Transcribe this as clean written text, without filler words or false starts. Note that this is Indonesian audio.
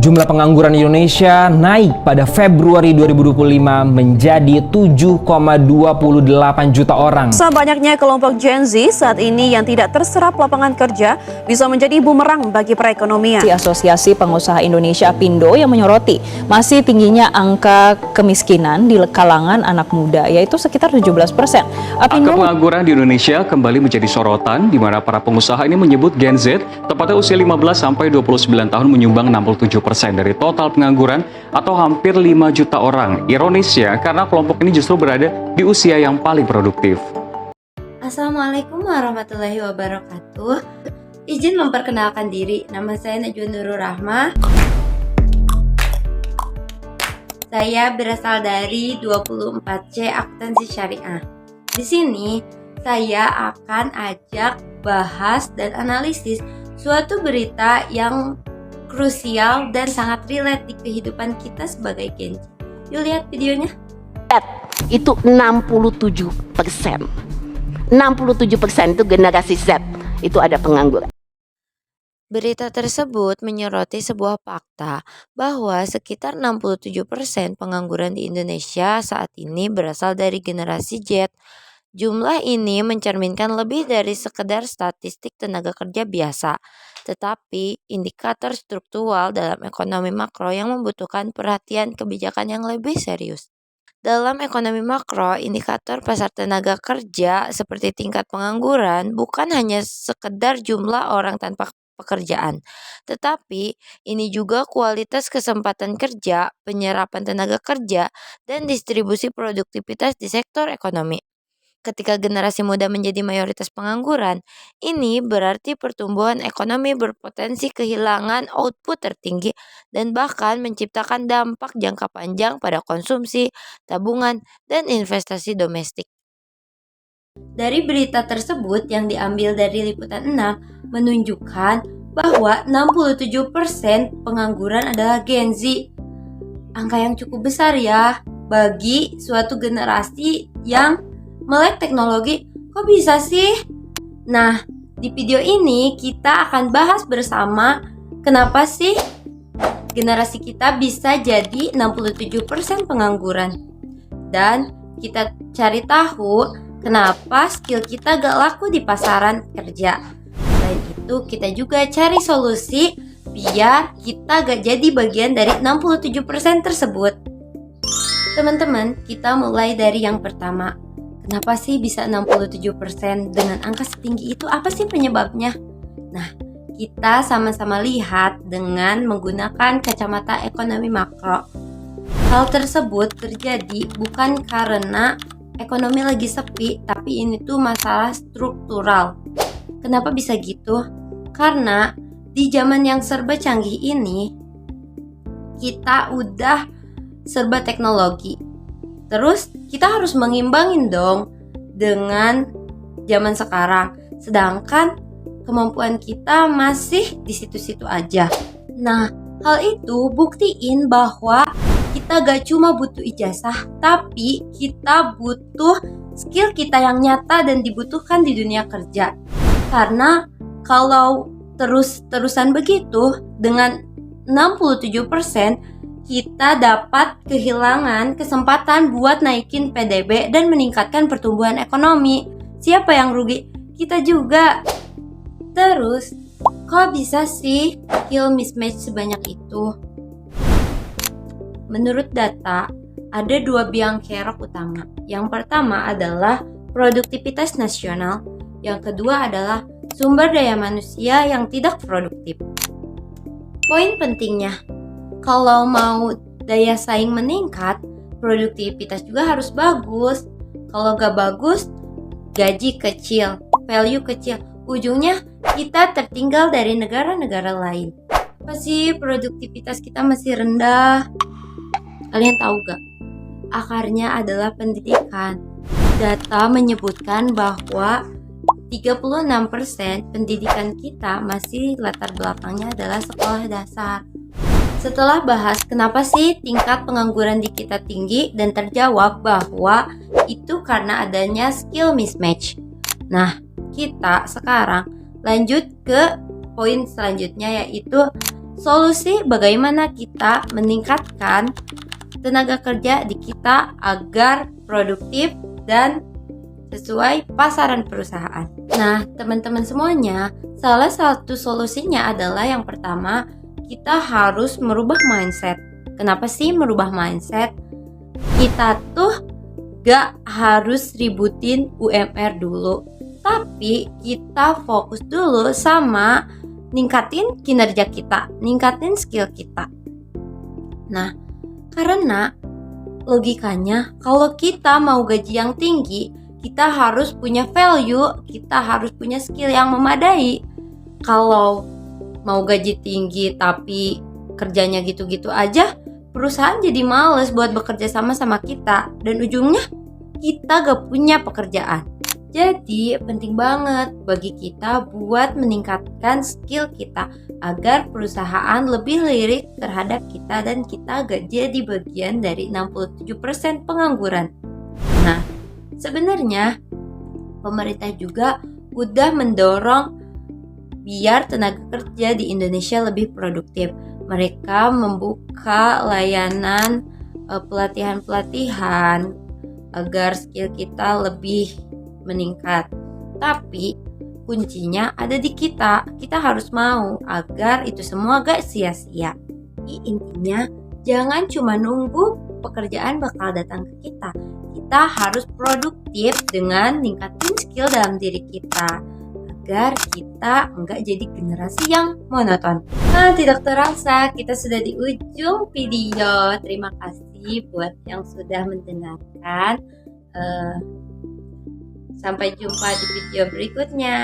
Jumlah pengangguran Indonesia naik pada Februari 2025 menjadi 7,28 juta orang. Banyaknya kelompok Gen Z saat ini yang tidak terserap lapangan kerja bisa menjadi bumerang bagi perekonomian. Asosiasi Pengusaha Indonesia Pindo yang menyoroti masih tingginya angka kemiskinan di kalangan anak muda, yaitu sekitar 17%. Angka pengangguran di Indonesia kembali menjadi sorotan, di mana para pengusaha ini menyebut Gen Z, tepatnya usia 15 sampai 29 tahun menyumbang 67% dari total pengangguran atau hampir 5 juta orang. Ironisnya, karena kelompok ini justru berada di usia yang paling produktif. Assalamualaikum warahmatullahi wabarakatuh. Izin memperkenalkan diri, nama saya Najwa Nurul Rahmah. Saya berasal dari 24C Akuntansi Syariah. Di sini saya akan ajak bahas dan analisis suatu berita yang krusial dan sangat relate di kehidupan kita sebagai Gen Z. Yuk lihat videonya. Itu 67%. 67% itu generasi Z. Itu ada pengangguran. Berita tersebut menyoroti sebuah fakta bahwa sekitar 67% pengangguran di Indonesia saat ini berasal dari generasi Z. Jumlah ini mencerminkan lebih dari sekedar statistik tenaga kerja biasa, tetapi indikator struktural dalam ekonomi makro yang membutuhkan perhatian kebijakan yang lebih serius. Dalam ekonomi makro, indikator pasar tenaga kerja seperti tingkat pengangguran bukan hanya sekedar jumlah orang tanpa pekerjaan, tetapi ini juga kualitas kesempatan kerja, penyerapan tenaga kerja, dan distribusi produktivitas di sektor ekonomi. Ketika generasi muda menjadi mayoritas pengangguran, ini berarti pertumbuhan ekonomi berpotensi kehilangan output tertinggi dan bahkan menciptakan dampak jangka panjang pada konsumsi, tabungan, dan investasi domestik. Dari berita tersebut yang diambil dari Liputan 6 menunjukkan bahwa 67% pengangguran adalah Gen Z. Angka yang cukup besar ya bagi suatu generasi yang melek teknologi. Kok bisa sih? Nah, di video ini kita akan bahas bersama kenapa sih generasi kita bisa jadi 67% pengangguran. Dan kita cari tahu kenapa skill kita gak laku di pasaran kerja. Selain itu, kita juga cari solusi biar kita gak jadi bagian dari 67% tersebut. Teman-teman, kita mulai dari yang pertama. Kenapa sih bisa 67% dengan angka setinggi itu? Apa sih penyebabnya? Nah, kita sama-sama lihat dengan menggunakan kacamata ekonomi makro. Hal tersebut terjadi bukan karena ekonomi lagi sepi, tapi ini tuh masalah struktural. Kenapa bisa gitu? Karena di zaman yang serba canggih ini, kita udah serba teknologi. Terus kita harus mengimbangin dong dengan zaman sekarang. Sedangkan kemampuan kita masih di situ-situ aja. Nah, hal itu buktiin bahwa kita gak cuma butuh ijazah, tapi kita butuh skill kita yang nyata dan dibutuhkan di dunia kerja. Karena kalau terus-terusan begitu dengan 67%, kita dapat kehilangan kesempatan buat naikin PDB dan meningkatkan pertumbuhan ekonomi. Siapa yang rugi? Kita juga. Terus, kok bisa sih skill mismatch sebanyak itu? Menurut data, ada dua biang kerok utama. Yang pertama adalah produktivitas nasional. Yang kedua adalah sumber daya manusia yang tidak produktif. Poin pentingnya, kalau mau daya saing meningkat, produktivitas juga harus bagus. Kalau gak bagus, gaji kecil, value kecil. Ujungnya kita tertinggal dari negara-negara lain. Apa sih produktivitas kita masih rendah? Kalian tahu gak? Akarnya adalah pendidikan. Data menyebutkan bahwa 36% pendidikan kita masih latar belakangnya adalah sekolah dasar. Setelah bahas kenapa sih tingkat pengangguran di kita tinggi dan terjawab bahwa itu karena adanya skill mismatch. Nah, kita sekarang lanjut ke poin selanjutnya, yaitu solusi bagaimana kita meningkatkan tenaga kerja di kita agar produktif dan sesuai pasaran perusahaan. Nah, teman-teman semuanya, salah satu solusinya adalah yang pertama, kita harus merubah mindset. Kenapa sih merubah mindset? Kita tuh gak harus ributin UMR dulu, tapi kita fokus dulu sama ningkatin kinerja kita, ningkatin skill kita. Nah, karena logikanya kalau kita mau gaji yang tinggi, kita harus punya value, kita harus punya skill yang memadai. Kalau mau gaji tinggi tapi kerjanya gitu-gitu aja, perusahaan jadi males buat bekerja sama kita, dan ujungnya kita gak punya pekerjaan. Jadi penting banget bagi kita buat meningkatkan skill kita agar perusahaan lebih lirik terhadap kita dan kita gak jadi bagian dari 67% pengangguran. Nah, sebenarnya pemerintah juga udah mendorong biar tenaga kerja di Indonesia lebih produktif. Mereka membuka layanan pelatihan-pelatihan agar skill kita lebih meningkat. Tapi kuncinya ada di kita. Kita harus mau agar itu semua gak sia-sia. Intinya jangan cuma nunggu pekerjaan bakal datang ke kita. Kita harus produktif dengan ningkatin skill dalam diri kita agar kita enggak jadi generasi yang monoton. Nah, tidak terasa kita sudah di ujung video. Terima kasih buat yang sudah mendengarkan. Sampai jumpa di video berikutnya.